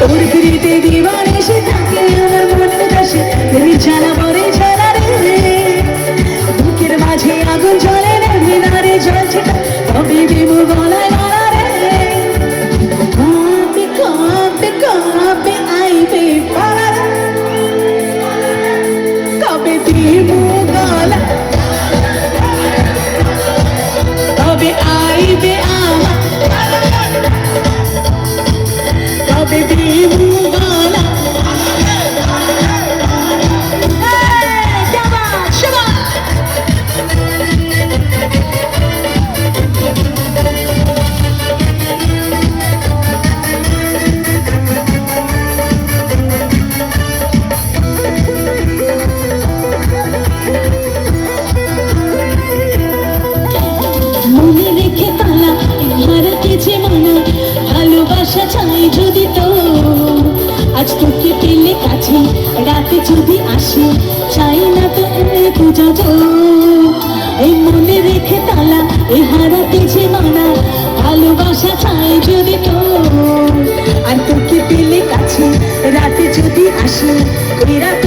তোর ফিরিতে দিবানে সে থাকে আমার মনের কাছে তুমি জ্বালা বরে জ্বালা রে বুকের মাঝে আগুন জ্বলে নেবে না রে জ্বলছে তবে দেবো গলায় মারা রে কাঁপে কাঁপে কাঁপে আইবে পালা কবে দেবো গলা তবে আইবে আমার কবে দেবো গলা মনে রেখে তালা হারাতেছে মানা ভালোবাসা চাই যদি তো আজ তোকে পেলে কাছে রাতে যদি আসি চাই না তো পূজা তো এই মনে রেখে তালা এই হারাতেছে মানা ভালোবাসা চাই যদি তো আর তোকে পেলে কাছে রাতে যদি আসি ওই রাতে